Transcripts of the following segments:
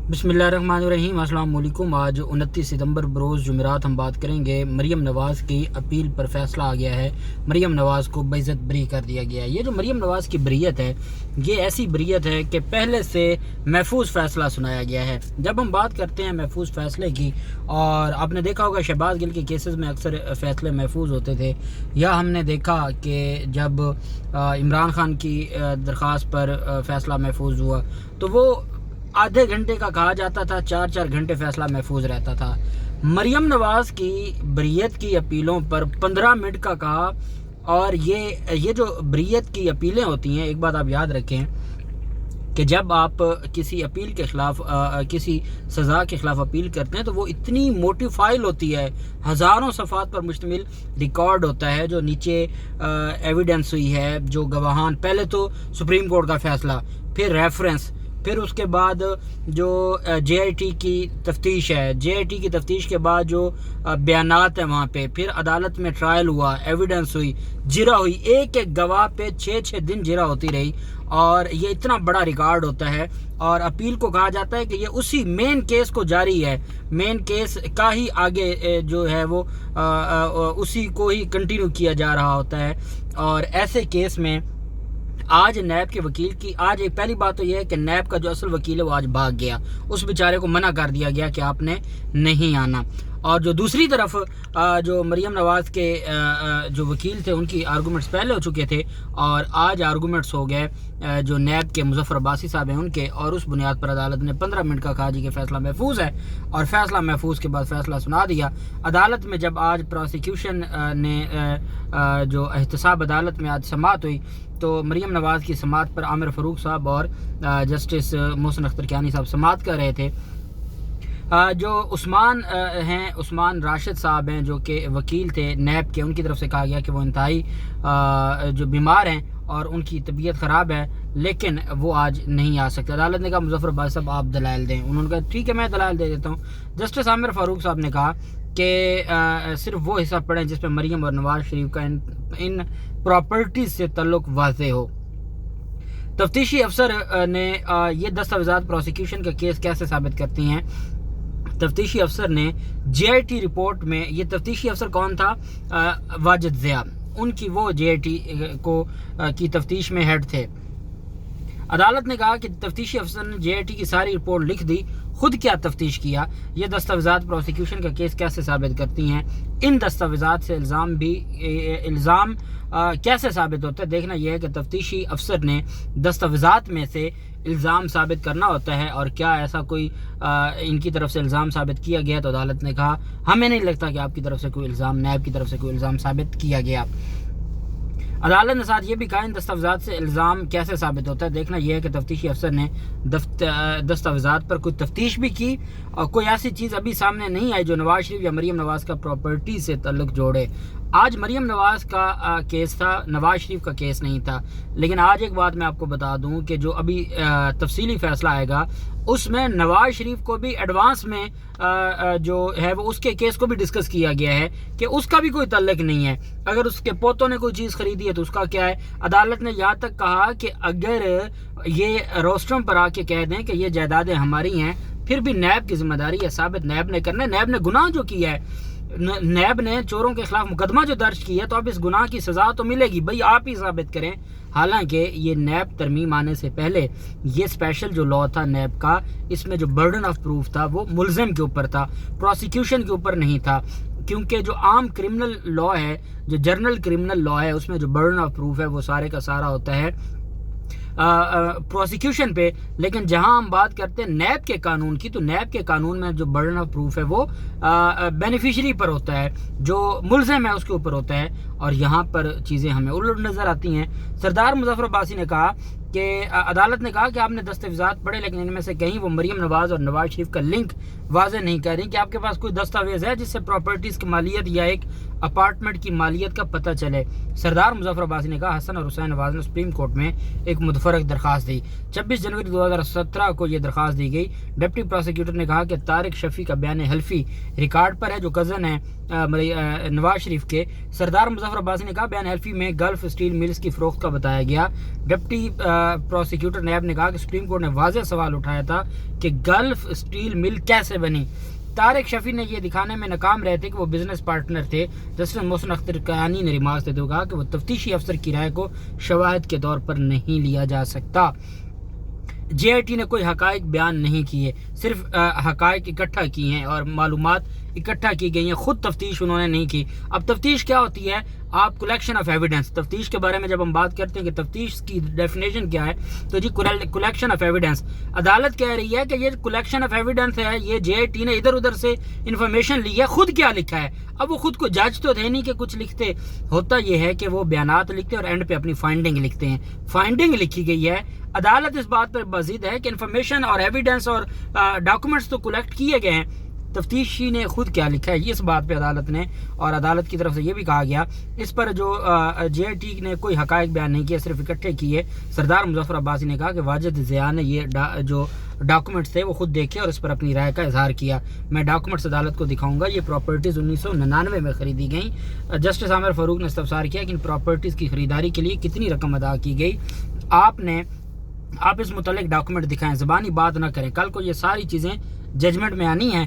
बिस्मिल्लाहिर्रहमानिर्रहीम। अस्सलाम वालेकुम। आज 29 सितंबर बरोज़ जुमेरात हम बात करेंगे मरीम नवाज़ की अपील पर फैसला आ गया है। मरीम नवाज़ को बेइज्जत बरी कर दिया गया है। ये जो मरीम नवाज़ की बरीयत है, ये ऐसी बरीयत है कि पहले से महफूज फ़ैसला सुनाया गया है। जब हम बात करते हैं महफूज फ़ैसले की, और आपने देखा होगा शहबाज गिल के केसेस में अक्सर फ़ैसले महफूज होते थे, या हमने देखा कि जब इमरान खान की दरख्वास्त पर फ़ैसला महफूज हुआ तो वो आधे घंटे का कहा जाता था, 4-4 घंटे फ़ैसला महफूज रहता था। मरीम नवाज़ की बरीयत की अपीलों पर 15 मिनट का कहा। और ये जो बरीयत की अपीलें होती हैं, एक बात आप याद रखें कि जब आप किसी अपील के ख़िलाफ़ किसी सज़ा के ख़िलाफ़ अपील करते हैं तो वो इतनी मोटी फाइल होती है, हज़ारों सफ़ात पर मुश्तमिल रिकॉर्ड होता है, जो नीचे एविडेंस हुई है, जो गवाहान, पहले तो सुप्रीम कोर्ट का फ़ैसला, फिर रेफरेंस, फिर उसके बाद जो JIT की तफ्तीश है, JIT की तफ्तीश के बाद जो बयानात है वहाँ पे, फिर अदालत में ट्रायल हुआ, एविडेंस हुई, जिरा हुई, एक एक गवाह पे 6-6 दिन जिरा होती रही। और ये इतना बड़ा रिकॉर्ड होता है। और अपील को कहा जाता है कि ये उसी मेन केस को जारी है, मेन केस का ही आगे जो है वो उसी को ही कंटिन्यू किया जा रहा होता है। और ऐसे केस में आज नैब के वकील की, आज एक पहली बात तो यह है कि नैब का जो असल वकील है वो आज भाग गया, उस बेचारे को मना कर दिया गया कि आपने नहीं आना। और जो दूसरी तरफ जो मरीम नवाज़ के जो वकील थे उनकी आर्गूमेंट्स पहले हो चुके थे, और आज आर्गूमेंट्स हो गए जो नैब के मुज़फ़्फ़र अब्बासी साहब हैं उनके, और उस बुनियाद पर अदालत ने 15 मिनट का कहा जी कि फ़ैसला महफूज है। और फ़ैसला महफूज के बाद फ़ैसला सुना दिया। अदालत में जब आज प्रोसिक्यूशन ने जो एहतसाब अदालत में आज समाअत हुई तो मरीम नवाज़ की समाअत पर आमिर फ़ारूक साहब और जस्टिस मोहसिन अख्तर कियानी साहब समाअत कर रहे थे। जो उस्मान हैं, उस्मान राशिद साहब हैं जो कि वकील थे नैब के, उनकी तरफ से कहा गया कि वो इंतहाई जो बीमार हैं और उनकी तबीयत ख़राब है, लेकिन वो आज नहीं आ सकते। अदालत ने कहा मुज़फ़्फ़र अब्बासी साहब आप दलाइल दें। उन्होंने कहा ठीक है मैं दलाइल दे देता हूँ। जस्टिस आमिर फ़ारूक साहब ने कहा कि सिर्फ वो हिस्सा पढ़ें जिस पर मरीम और नवाज़ शरीफ का इन प्रॉपर्टीज़ से तल्लुक़ वाज़ेह हो। तफ्तीशी अफसर ने ये दस्तावेज़ात प्रोसिक्यूशन का केस कैसे साबित करती हैं। तफ्तीशी अफसर ने JIT रिपोर्ट में, ये तफ्तीशी अफसर कौन था, वाजिद ज़िया, उनकी वो JIT को की तफ्तीश में हेड थे। अदालत ने कहा कि तफ्तीशी अफसर ने JIT की सारी रिपोर्ट लिख दी, खुद क्या तफ्तीश किया, ये दस्तावेज़ात प्रोसिक्यूशन का केस कैसे साबित करती हैं। इन दस्तावेज़ात से इल्ज़ाम कैसे साबित होता है, देखना यह है कि तफ्तीशी अफसर ने दस्तावेज़ात में से इल्ज़ाम साबित करना होता है, और क्या ऐसा कोई इनकी तरफ से इल्ज़ाम साबित किया गया। तो अदालत ने कहा हमें नहीं लगता कि आपकी तरफ से कोई इल्ज़ाम, नैब की तरफ से कोई इल्ज़ाम साबित किया गया। अदालत ने साथ ये भी कहा इन दस्तावेज़ात से इल्ज़ाम कैसे साबित होता है, देखना यह है कि तफ्तीशी अफसर ने दस्तावेज़ात पर कोई तफ्तीश भी की और कोई ऐसी चीज़ अभी सामने नहीं आई जो नवाज़ शरीफ या मरीम नवाज़ का प्रॉपर्टी से ताल्लुक़ जोड़े। आज मरीम नवाज़ का केस था, नवाज़ शरीफ का केस नहीं था। लेकिन आज एक बात मैं आपको बता दूं कि जो अभी तफसीली फ़ैसला आएगा उसमें नवाज़ शरीफ को भी एडवांस में जो है वो उसके केस को भी डिस्कस किया गया है कि उसका भी कोई ताल्लुक़ नहीं है। अगर उसके पोतों ने कोई चीज़ खरीदी है तो उसका क्या है। अदालत ने यहाँ तक कहा कि अगर ये रोस्ट्रम पर आके कह दें कि ये जायदादें हमारी हैं, फिर भी नैब की जिम्मेदारी है, साबित नैब ने करना है। नैब ने गुनाह जो किया है, नैब ने चोरों के खिलाफ मुकदमा जो दर्ज किया है, तो अब इस गुनाह की सज़ा तो मिलेगी, भाई आप ही साबित करें। हालांकि ये नैब तरमीम आने से पहले ये स्पेशल जो लॉ था नैब का, इसमें जो बर्डन ऑफ प्रूफ था वो मुल्ज़िम के ऊपर था, प्रोसिक्यूशन के ऊपर नहीं था। क्योंकि जो आम क्रिमिनल लॉ है, जो जर्नल क्रिमिनल लॉ है, उसमें जो बर्डन ऑफ प्रूफ है वो सारे का सारा होता है प्रोसिक्यूशन पे। लेकिन जहां हम बात करते हैं नैब के कानून की, तो नैब के कानून में जो बर्डन ऑफ प्रूफ है वो बेनिफिशरी पर होता है, जो मुल्ज़िम है उसके ऊपर होता है। और यहाँ पर चीज़ें हमें उलट नज़र आती हैं। सरदार मुज़फ़्फ़र अब्बासी ने कहा कि अदालत ने कहा कि आपने दस्तावेज़ात पढ़े, लेकिन इनमें से कहीं वो मरीम नवाज़ और नवाज़ शरीफ का लिंक वाज़ेह नहीं कर रही कि आपके पास कोई दस्तावेज़ है जिससे प्रॉपर्टीज़ की मालियत या एक اپارٹمنٹ کی مالیت کا پتہ چلے۔ سردار مظفر عباسی نے کہا حسن اور حسین نواز نے سپریم کورٹ میں ایک متفرق درخواست دی۔ 26 جنوری 2017 کو یہ درخواست دی گئی۔ ڈپٹی پروسیکیوٹر نے کہا کہ طارق شفیع کا بیان حلفی ریکارڈ پر ہے، جو کزن ہے نواز شریف کے۔ سردار مظفر عباسی نے کہا بیان حلفی میں گلف اسٹیل ملز کی فروخت کا بتایا گیا۔ ڈپٹی پروسیکیوٹر نیب نے کہا کہ سپریم کورٹ نے واضح سوال اٹھایا تھا کہ گلف اسٹیل مل کیسے بنی۔ طارق شفیع نے یہ دکھانے میں ناکام رہے تھے کہ وہ بزنس پارٹنر تھے۔ جسٹس محسن اختر کیانی نے ریمارکس دیتے ہوئے کہا کہ وہ تفتیشی افسر کی رائے کو شواہد کے طور پر نہیں لیا جا سکتا۔ جے آئی ٹی نے کوئی حقائق بیان نہیں کیے، صرف حقائق اکٹھا کی ہیں اور معلومات اکٹھا کی گئی ہیں، خود تفتیش انہوں نے نہیں کی۔ اب تفتیش کیا ہوتی ہے؟ آپ کلیکشن آف ایویڈنس، تفتیش کے بارے میں جب ہم بات کرتے ہیں کہ تفتیش کی ڈیفینیشن کیا ہے، تو جی کلیکشن آف ایویڈنس، عدالت کہہ رہی ہے کہ یہ کلیکشن آف ایویڈنس ہے، یہ جے آئی ٹی نے ادھر ادھر سے انفارمیشن لی ہے، خود کیا لکھا ہے؟ اب وہ خود کو جج تو تھے نہیں کہ کچھ لکھتے، ہوتا یہ ہے کہ وہ بیانات لکھتے اور اینڈ پہ اپنی فائنڈنگ لکھتے ہیں۔ فائنڈنگ لکھی گئی ہے، عدالت اس بات پر مزید ہے کہ انفارمیشن اور ایویڈنس اور ڈاکومنٹس تو کلیکٹ کیے گئے ہیں، تفتیشی نے خود کیا لکھا ہے، اس بات پہ عدالت نے، اور عدالت کی طرف سے یہ بھی کہا گیا اس پر جو جے آئی ٹی نے کوئی حقائق بیان نہیں کیا، صرف اکٹھے کیے۔ سردار مظفر عباسی نے کہا کہ واجد ضیاء نے یہ جو ڈاکومنٹس تھے وہ خود دیکھے اور اس پر اپنی رائے کا اظہار کیا۔ میں ڈاکومنٹس عدالت کو دکھاؤں گا۔ یہ پراپرٹیز 1999 میں خریدی گئیں۔ جسٹس عامر فاروق نے استفسار کیا کہ ان پراپرٹیز کی خریداری کے لیے کتنی رقم ادا کی گئی، آپ اس متعلق ڈاکومنٹ دکھائیں، زبانی بات نہ کریں، کل کو یہ ساری چیزیں ججمنٹ میں آنی ہیں۔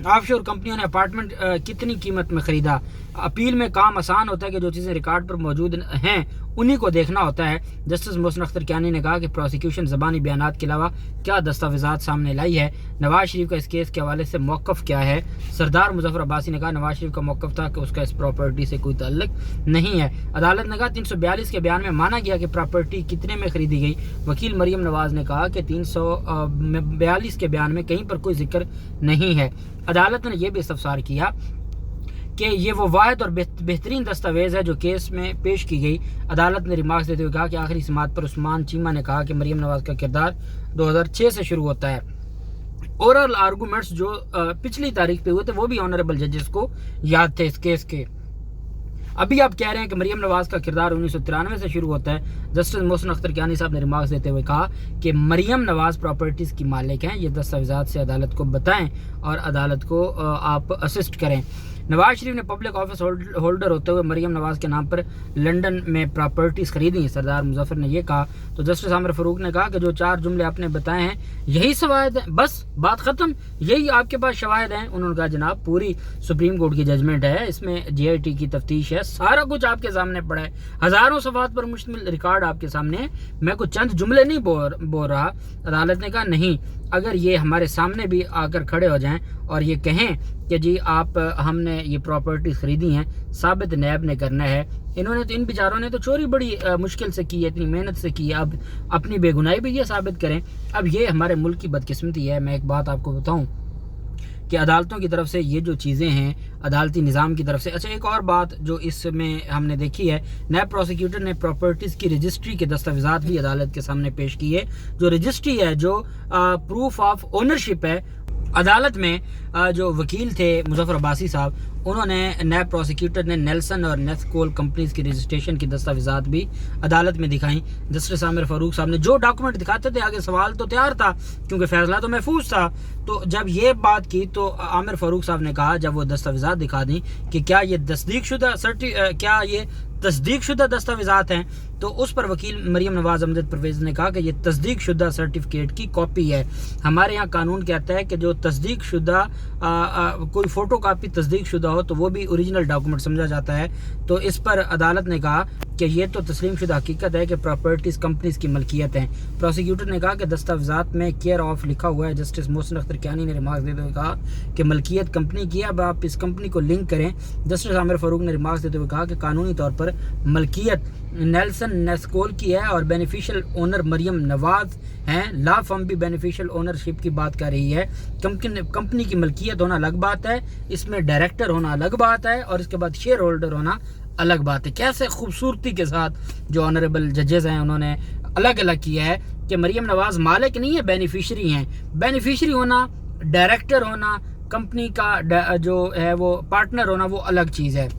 آف شور کمپنیوں نے اپارٹمنٹ کتنی قیمت میں خریدا؟ اپیل میں کام آسان ہوتا ہے کہ جو چیزیں ریکارڈ پر موجود ہیں انہی کو دیکھنا ہوتا ہے۔ جسٹس محسن اختر کیانی نے کہا کہ پروسیکیوشن زبانی بیانات کے علاوہ کیا دستاویزات سامنے لائی ہے، نواز شریف کا اس کیس کے حوالے سے موقف کیا ہے؟ سردار مظفر عباسی نے کہا نواز شریف کا موقف تھا کہ اس کا اس پراپرٹی سے کوئی تعلق نہیں ہے۔ عدالت نے کہا 342 کے بیان میں مانا گیا کہ پراپرٹی کتنے میں خریدی گئی۔ وکیل مریم نواز نے کہا کہ 342 کے بیان میں کہیں پر کوئی ذکر نہیں ہے۔ عدالت نے یہ بھی استفسار کیا کہ یہ وہ واحد اور بہترین دستاویز ہے جو کیس میں پیش کی گئی۔ عدالت نے ریمارکس دیتے ہوئے کہا کہ آخری سماعت پر عثمان چیمہ نے کہا کہ مریم نواز کا کردار 2006 سے شروع ہوتا ہے۔ اورل آرگومنٹس جو پچھلی تاریخ پہ ہوئے تھے وہ بھی آنریبل ججز کو یاد تھے اس کیس کے۔ ابھی آپ کہہ رہے ہیں کہ مریم نواز کا کردار 1993 سے شروع ہوتا ہے۔ جسٹس محسن اختر کیانی صاحب نے ریمارکس دیتے ہوئے کہا کہ مریم نواز پراپرٹیز کی مالک ہیں، یہ دستاویزات سے عدالت کو بتائیں اور عدالت کو آپ اسسٹ کریں۔ نواز شریف نے پبلک آفس ہولڈر ہوتے ہوئے مریم نواز کے نام پر لنڈن میں پراپرٹیز خریدی، سردار مظفر نے یہ کہا تو جسٹس عامر فاروق نے کہا کہ جو 4 جملے آپ نے بتائے ہیں یہی شواہد ہیں، بس بات ختم، یہی آپ کے پاس شواہد ہیں۔ انہوں نے کہا جناب پوری سپریم کورٹ کی ججمنٹ ہے، اس میں جے آئی ٹی کی تفتیش ہے، سارا کچھ آپ کے سامنے پڑا ہے، ہزاروں صفحات پر مشتمل ریکارڈ آپ کے سامنے ہے، میں کچھ چند جملے نہیں بول رہا۔ عدالت نے کہا نہیں، اگر یہ ہمارے سامنے بھی آ کر کھڑے ہو جائیں اور یہ کہیں کہ جی ہم نے یہ پراپرٹی خریدی ہیں، ثابت نیب نے کرنا ہے۔ انہوں نے تو ان بیچاروں نے تو چوری بڑی مشکل سے کی ہے، اتنی محنت سے کی ہے، اب اپنی بے گناہی بھی یہ ثابت کریں۔ اب یہ ہمارے ملک کی بدقسمتی ہے۔ میں ایک بات آپ کو بتاؤں کہ عدالتوں کی طرف سے یہ جو چیزیں ہیں، عدالتی نظام کی طرف سے، اچھا ایک اور بات جو اس میں ہم نے دیکھی ہے، نیب پروسیکیوٹر نے پراپرٹیز کی رجسٹری کے دستاویزات بھی عدالت کے سامنے پیش کیے۔ جو رجسٹری ہے، جو پروف آف اونرشپ ہے، عدالت میں جو وکیل تھے مظفر عباسی صاحب، انہوں نے نیب پروسیکیوٹر نے نیلسن اور نیتھ کول کمپنیز کی رجسٹریشن کی دستاویزات بھی عدالت میں دکھائیں۔ جسٹس عامر فاروق صاحب نے جو ڈاکومنٹ دکھاتے تھے، آگے سوال تو تیار تھا کیونکہ فیصلہ تو محفوظ تھا، تو جب یہ بات کی تو عامر فاروق صاحب نے کہا جب وہ دستاویزات دکھا دیں کہ کیا یہ تصدیق شدہ دستاویزات ہیں، تو اس پر وکیل مریم نواز امجد پرویز نے کہا کہ یہ تصدیق شدہ سرٹیفکیٹ کی کاپی ہے۔ ہمارے یہاں قانون کہتا ہے کہ جو تصدیق شدہ کوئی فوٹو کاپی تصدیق شدہ ہو تو وہ بھی اوریجنل ڈاکومنٹ سمجھا جاتا ہے۔ تو اس پر عدالت نے کہا کہ یہ تو تسلیم شدہ حقیقت ہے کہ پراپرٹیز کمپنیز کی ملکیت ہیں۔ پروسیکیوٹر نے کہا کہ دستاویزات میں کیئر آف لکھا ہوا ہے۔ جسٹس محسن اختر کیانی نے ریمارکس دیتے ہوئے کہا کہ ملکیت کمپنی کی ہے، اب آپ اس کمپنی کو لنک کریں۔ جسٹس عامر فاروق نے ریمارکس دیتے ہوئے کہا کہ قانونی طور پر ملکیت نیلسن نیسکول کی ہے اور بینیفیشل اونر مریم نواز ہیں، لا فرم بھی بینیفیشل اونرشپ کی بات کر رہی ہے۔ کمپنی کی ملکیت ہونا الگ بات ہے، اس میں ڈائریکٹر ہونا الگ بات ہے، اور اس کے بعد شیئر ہولڈر ہونا الگ بات ہے۔ کیسے خوبصورتی کے ساتھ جو آنریبل ججز ہیں انہوں نے الگ الگ کیا ہے کہ مریم نواز مالک نہیں ہے، بینیفیشری ہیں۔ بینیفیشری ہونا، ڈائریکٹر ہونا، कंपनी का जो है वो पार्टनर होना वो अलग चीज़ है।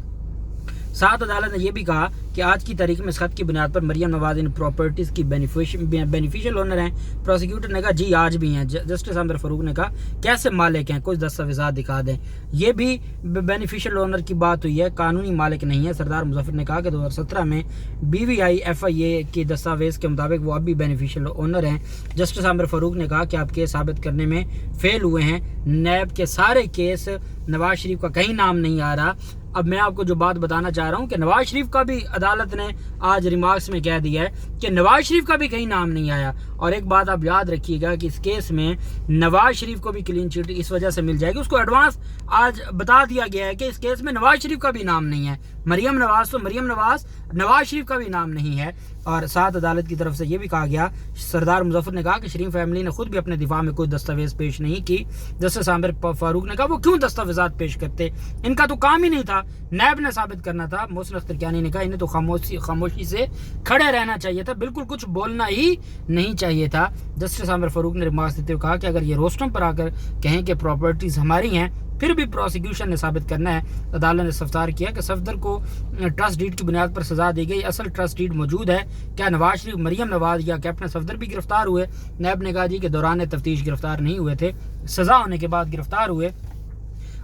साथ अदालत ने यह भी कहा कि आज की तारीख में इस खत की बुनियाद पर मरियम नवाज इन प्रॉपर्टीज़ की बेनिफिशियल ओनर हैं। प्रोसिक्यूटर ने कहा जी आज भी हैं। जस्टिस आमिर फारूक ने कहा कैसे मालिक हैं, कुछ दस्तावेज़ात दिखा दें। ये भी बेनिफिशियल ओनर की बात हुई है, कानूनी मालिक नहीं है। सरदार मुजफ्फर ने कहा कि 2017 में BVI FIA के दस्तावेज़ के मुताबिक वो अब भी बेनिफिशियल ओनर हैं। जस्टिस आमिर फारूक ने कहा कि आप केस साबित करने में फेल हुए हैं। नैब के सारे केस नवाज शरीफ का कहीं नाम नहीं आ रहा। अब मैं आपको जो बात बताना चाह रहा हूँ कि नवाज शरीफ का भी अदालत ने आज रिमार्क्स में कह दिया है कि नवाज शरीफ का भी कहीं नाम नहीं आया। और एक बात आप याद रखिएगा कि इस केस में नवाज शरीफ को भी क्लीन चिट इस वजह से मिल जाएगी, उसको एडवांस आज बता दिया गया है कि इस केस में नवाज शरीफ का भी नाम नहीं है। मरियम नवाज तो मरियम नवाज शरीफ का भी नाम नहीं है। और साथ अदालत की तरफ से ये भी कहा गया, सरदार मुजफ्फर ने कहा कि शरीफ फैमिली ने खुद भी अपने दिफा में कोई दस्तावेज पेश नहीं की। जस्टिस आमिर फारूक ने कहा वो क्यों दस्तावेजात पेश करते, इनका तो काम ही नहीं था, नैब ने साबित करना था। मोहसिन अख्तर कियानी ने कहा इन्हें तो खामोशी से खड़े रहना चाहिए था, बिल्कुल कुछ बोलना ही नहीं चाहिए था। जस्टिस आमिर फारूक ने रिमार्क्स देते हुए कहा कि अगर ये रोस्टम पर आकर कहें कि प्रॉपर्टीज हमारी हैं, फिर भी प्रोसिक्यूशन ने साबित करना है। अदालत ने इस्तफसार किया कि सफदर को ट्रस्ट डीड की बुनियाद पर सजा दी गई, असल ट्रस्ट डीड मौजूद है, क्या नवाज शरीफ, मरियम नवाज या कैप्टन सफदर भी गिरफ्तार हुए। नैब ने कहा जी कि दौरान तफ्तीश गिरफ्तार नहीं हुए थे, सजा होने के बाद गिरफ्तार हुए।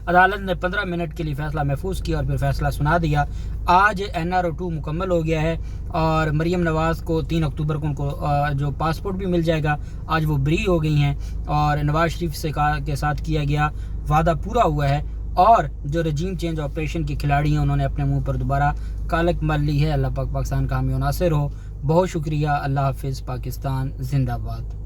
अदालत ने 15 मिनट के लिए फैसला महफूज किया और फिर फैसला सुना दिया। आज NRO 2 मुकम्मल हो गया है और मरियम नवाज़ को 3 अक्टूबर को उनको जो पासपोर्ट भी मिल जाएगा। आज वो बरी हो गई हैं और नवाज शरीफ से के साथ किया गया वादा पूरा हुआ है। और जो रजीम चेंज ऑपरेशन के खिलाड़ी हैं उन्होंने अपने मुंह पर दोबारा कालक मल ली है। अल्लाह पाक पाकिस्तान का हामी नासिर हो। बहुत शुक्रिया। अल्लाह हाफिज़। पाकिस्तान जिंदाबाद।